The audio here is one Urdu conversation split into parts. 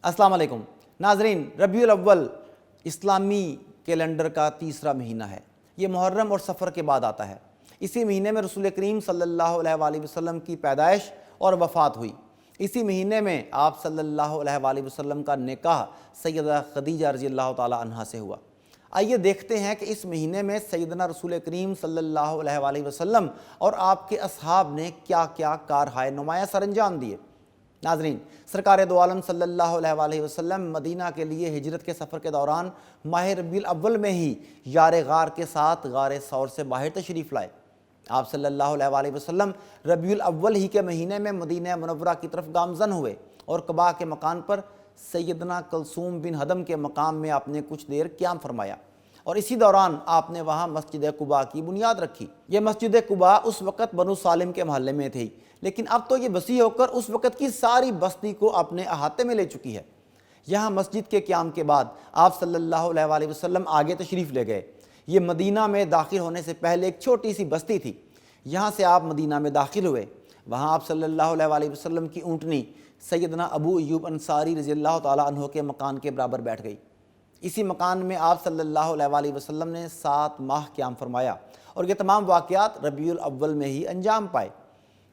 السلام علیکم ناظرین، ربیع الاول اسلامی کیلنڈر کا تیسرا مہینہ ہے۔ یہ محرم اور صفر کے بعد آتا ہے۔ اسی مہینے میں رسول کریم صلی اللہ علیہ وآلہ وسلم کی پیدائش اور وفات ہوئی۔ اسی مہینے میں آپ صلی اللہ علیہ وآلہ وسلم کا نکاح سیدہ خدیجہ رضی اللہ تعالی عنہا سے ہوا۔ آئیے دیکھتے ہیں کہ اس مہینے میں سیدنا رسول کریم صلی اللہ علیہ وآلہ وسلم اور آپ کے اصحاب نے کیا کیا کارہائے نمایاں سر انجام دیے۔ ناظرین، سرکار دو عالم صلی اللہ علیہ وآلہ وسلم مدینہ کے لیے ہجرت کے سفر کے دوران ماہ ربیع الاول میں ہی یار غار کے ساتھ غار ثور سے باہر تشریف لائے۔ آپ صلی اللہ علیہ وآلہ وسلم ربیع الاول ہی کے مہینے میں مدینہ منورہ کی طرف گامزن ہوئے اور قباء کے مکان پر سیدنا کلثوم بن ہدم کے مقام میں آپ نے کچھ دیر قیام فرمایا، اور اسی دوران آپ نے وہاں مسجد قباء کی بنیاد رکھی۔ یہ مسجد قباء اس وقت بنو سالم کے محلے میں تھی، لیکن اب تو یہ وسیع ہو کر اس وقت کی ساری بستی کو اپنے احاطے میں لے چکی ہے۔ یہاں مسجد کے قیام کے بعد آپ صلی اللہ علیہ وآلہ وسلم آگے تشریف لے گئے۔ یہ مدینہ میں داخل ہونے سے پہلے ایک چھوٹی سی بستی تھی۔ یہاں سے آپ مدینہ میں داخل ہوئے۔ وہاں آپ صلی اللہ علیہ وآلہ وسلم کی اونٹنی سیدنا ابو ایوب انصاری رضی اللہ تعالی عنہ کے مکان کے برابر بیٹھ گئی۔ اسی مکان میں آپ صلی اللہ علیہ وآلہ وسلم نے 7 ماہ قیام فرمایا، اور یہ تمام واقعات ربیع الاول میں ہی انجام پائے۔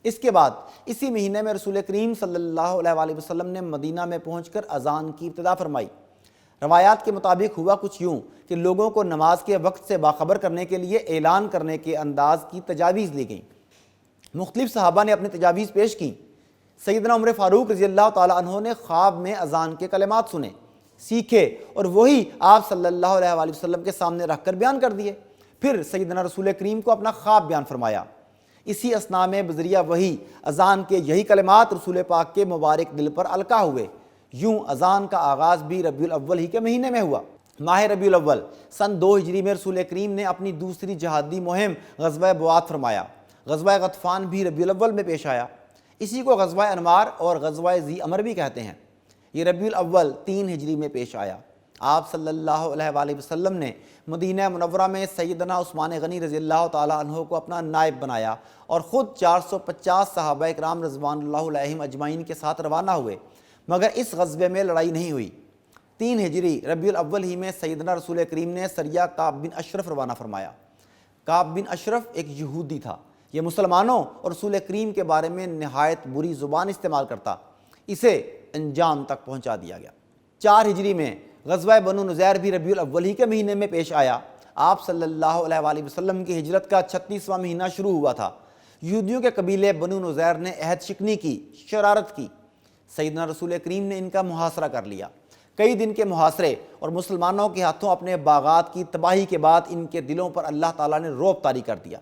اس کے بعد اسی مہینے میں رسول کریم صلی اللہ علیہ وآلہ وسلم نے مدینہ میں پہنچ کر اذان کی ابتدا فرمائی۔ روایات کے مطابق ہوا کچھ یوں کہ لوگوں کو نماز کے وقت سے باخبر کرنے کے لیے اعلان کرنے کے انداز کی تجاویز لی گئیں۔ مختلف صحابہ نے اپنی تجاویز پیش کیں۔ سیدنا عمر فاروق رضی اللہ تعالی عنہ نے خواب میں اذان کے کلمات سنے، سیکھے، اور وہی آپ صلی اللہ علیہ وآلہ وسلم کے سامنے رکھ کر بیان کر دیے۔ پھر سیدنا رسول کریم کو اپنا خواب بیان فرمایا۔ اسی اثناء میں بذریعہ وحی اذان کے یہی کلمات رسول پاک کے مبارک دل پر القا ہوئے۔ یوں اذان کا آغاز بھی ربیع الاول ہی کے مہینے میں ہوا۔ ماہ ربیع الاول سن 2 ہجری میں رسول کریم نے اپنی دوسری جہادی مہم غزوہ بوات فرمایا۔ غزوہ غطفان بھی ربیع الاول میں پیش آیا۔ اسی کو غزوہ انوار اور غزوہ ذی امر بھی کہتے ہیں۔ یہ ربیع الاول 3 ہجری میں پیش آیا۔ آپ صلی اللہ علیہ وآلہ وسلم نے مدینہ منورہ میں سیدنا عثمان غنی رضی اللہ تعالی عنہ کو اپنا نائب بنایا اور خود 450 صحابہ اکرام رضوان اللہ علیہم اجمعین کے ساتھ روانہ ہوئے، مگر اس غزوے میں لڑائی نہیں ہوئی۔ 3 ہجری ربیع الاول ہی میں سیدنا رسول کریم نے سریہ کعب بن اشرف روانہ فرمایا۔ کعب بن اشرف ایک یہودی تھا۔ یہ مسلمانوں اور رسول کریم کے بارے میں نہایت بری زبان استعمال کرتا۔ اسے انجام تک پہنچا دیا گیا۔ 4 ہجری میں غزوہ بنو نذیر بھی ربیع الاول ہی کے مہینے میں پیش آیا۔ آپ صلی اللہ علیہ وآلہ وسلم کی ہجرت کا 36واں مہینہ شروع ہوا تھا۔ یہودیوں کے قبیلے بنو نذیر نے عہد شکنی کی، شرارت کی۔ سیدنا رسول کریم نے ان کا محاصرہ کر لیا۔ کئی دن کے محاصرے اور مسلمانوں کے ہاتھوں اپنے باغات کی تباہی کے بعد ان کے دلوں پر اللہ تعالیٰ نے رعب طاری کر دیا۔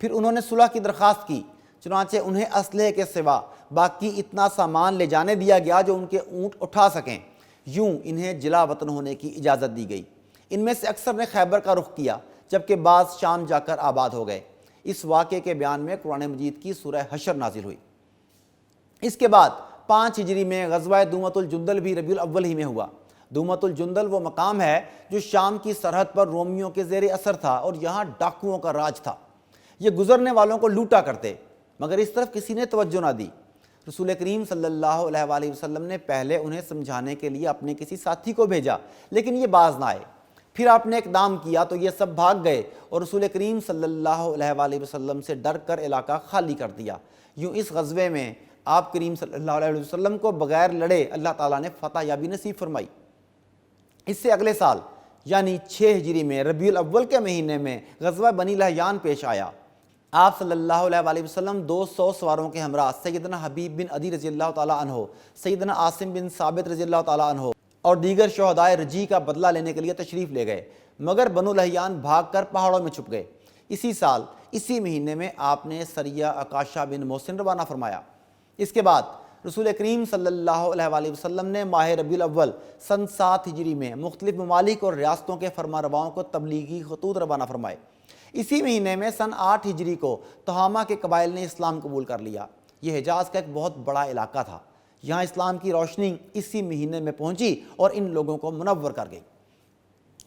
پھر انہوں نے صلح کی درخواست کی، چنانچہ انہیں اسلحے کے سوا باقی اتنا سامان لے جانے دیا گیا جو ان کے اونٹ اٹھا سکیں۔ یوں انہیں جلا وطن ہونے کی اجازت دی گئی۔ ان میں سے اکثر نے خیبر کا رخ کیا، جبکہ بعض شام جا کر آباد ہو گئے۔ اس واقعے کے بیان میں قرآن مجید کی سورہ حشر نازل ہوئی۔ اس کے بعد 5 ہجری میں غزوہ دومۃ الجندل بھی ربیع الاول ہی میں ہوا۔ دومۃ الجندل وہ مقام ہے جو شام کی سرحد پر رومیوں کے زیر اثر تھا، اور یہاں ڈاکوؤں کا راج تھا۔ یہ گزرنے والوں کو لوٹا کرتے، مگر اس طرف کسی نے توجہ نہ دی۔ رسول کریم صلی اللہ علیہ وآلہ وسلم نے پہلے انہیں سمجھانے کے لیے اپنے کسی ساتھی کو بھیجا، لیکن یہ باز نہ آئے۔ پھر آپ نے اقدام کیا تو یہ سب بھاگ گئے، اور رسول کریم صلی اللہ علیہ وآلہ وسلم سے ڈر کر علاقہ خالی کر دیا۔ یوں اس غزوے میں آپ کریم صلی اللہ علیہ وسلم کو بغیر لڑے اللہ تعالیٰ نے فتح یابی نصیب فرمائی۔ اس سے اگلے سال یعنی 6 ہجری میں ربیع الاول کے مہینے میں غزوہ بنی لحیان پیش آیا۔ آپ صلی اللہ علیہ وآلہ وسلم 200 سواروں کے ہمراہ سیدنا حبیب بن عدی رضی اللہ تعالیٰ عنہ، سیدنا عاصم بن ثابت رضی اللہ تعالیٰ عنہ اور دیگر شہدائے رجی کا بدلہ لینے کے لیے تشریف لے گئے، مگر بنو لحیان بھاگ کر پہاڑوں میں چھپ گئے۔ اسی سال اسی مہینے میں آپ نے سریہ عکاشہ بن محسن روانہ فرمایا۔ اس کے بعد رسول کریم صلی اللہ علیہ وآلہ وسلم نے ماہ ربیع الاول سن 7 ہجری میں مختلف ممالک اور ریاستوں کے فرما رواؤں کو تبلیغی خطوط روانہ فرمائے۔ اسی مہینے میں سن 8 ہجری کو تہامہ کے قبائل نے اسلام قبول کر لیا۔ یہ حجاز کا ایک بہت بڑا علاقہ تھا۔ یہاں اسلام کی روشنی اسی مہینے میں پہنچی اور ان لوگوں کو منور کر گئی۔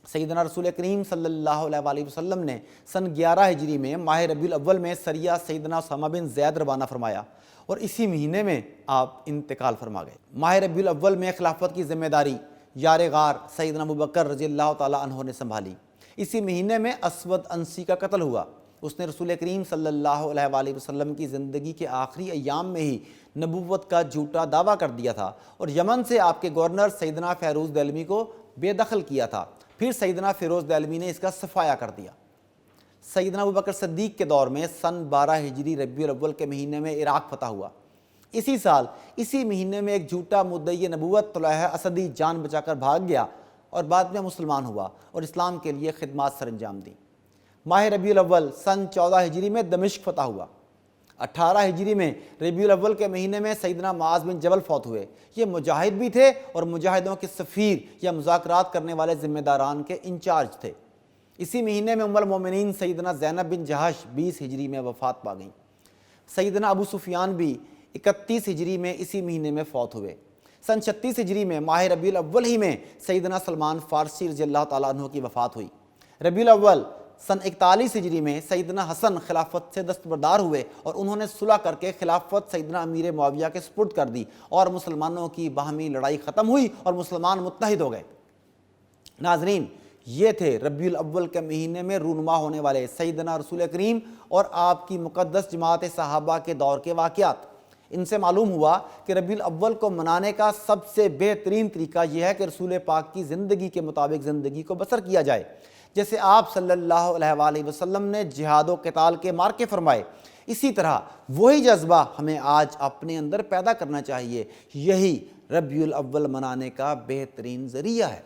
سیدنا رسول کریم صلی اللہ علیہ وآلہ وسلم نے سن 11 ہجری میں ماہ ربیع الاول میں سریہ سیدنا اسامہ بن زید روانہ فرمایا اور اسی مہینے میں آپ انتقال فرما گئے۔ ماہ ربیع الاول میں خلافت کی ذمہ داری یار غار سیدنا ابوبکر رضی اللہ تعالیٰ عنہ نے سنبھالی۔ اسی مہینے میں اسود انسی کا قتل ہوا۔ اس نے رسول کریم صلی اللہ علیہ وآلہ وسلم کی زندگی کے آخری ایام میں ہی نبوت کا جھوٹا دعویٰ کر دیا تھا اور یمن سے آپ کے گورنر سیدنا فیروز دہلوی کو بے دخل کیا تھا۔ پھر سیدنا فیروز دہلوی نے اس کا صفایا کر دیا۔ سیدنا ابوبکر صدیق کے دور میں سن 12 ہجری ربیع الاول کے مہینے میں عراق فتح ہوا۔ اسی سال اسی مہینے میں ایک جھوٹا مدعی نبوت طلحہ اسدی جان بچا کر بھاگ گیا اور بعد میں مسلمان ہوا اور اسلام کے لیے خدمات سر انجام دیں۔ ماہ ربیع الاول سن 14 ہجری میں دمشق فتح ہوا۔ 18 ہجری میں ربیع الاول کے مہینے میں سیدنا معاذ بن جبل فوت ہوئے۔ یہ مجاہد بھی تھے اور مجاہدوں کے سفیر یا مذاکرات کرنے والے ذمہ داران کے انچارج تھے۔ اسی مہینے میں ام المومنین سیدنا زینب بن جہش 20 ہجری میں وفات پا گئیں۔ سیدنا ابو سفیان بھی 31 ہجری میں اسی مہینے میں فوت ہوئے۔ سن 36 ہجری میں ماہ ربیع الاول ہی میں سیدنا سلمان فارسی رضی اللہ تعالیٰ عنہ کی وفات ہوئی۔ ربیع الاول سن 41 ہجری میں سیدنا حسن خلافت سے دستبردار ہوئے اور انہوں نے صلح کر کے خلافت سیدنا امیر معاویہ کے سپرد کر دی اور مسلمانوں کی باہمی لڑائی ختم ہوئی اور مسلمان متحد ہو گئے۔ ناظرین، یہ تھے ربیع الاول کے مہینے میں رونما ہونے والے سیدنا رسول کریم اور آپ کی مقدس جماعت صحابہ کے دور کے واقعات۔ ان سے معلوم ہوا کہ ربیع الاول کو منانے کا سب سے بہترین طریقہ یہ ہے کہ رسول پاک کی زندگی کے مطابق زندگی کو بسر کیا جائے۔ جیسے آپ صلی اللہ علیہ وآلہ وسلم نے جہاد و قتال کے مارکے فرمائے، اسی طرح وہی جذبہ ہمیں آج اپنے اندر پیدا کرنا چاہیے۔ یہی ربیع الاول منانے کا بہترین ذریعہ ہے۔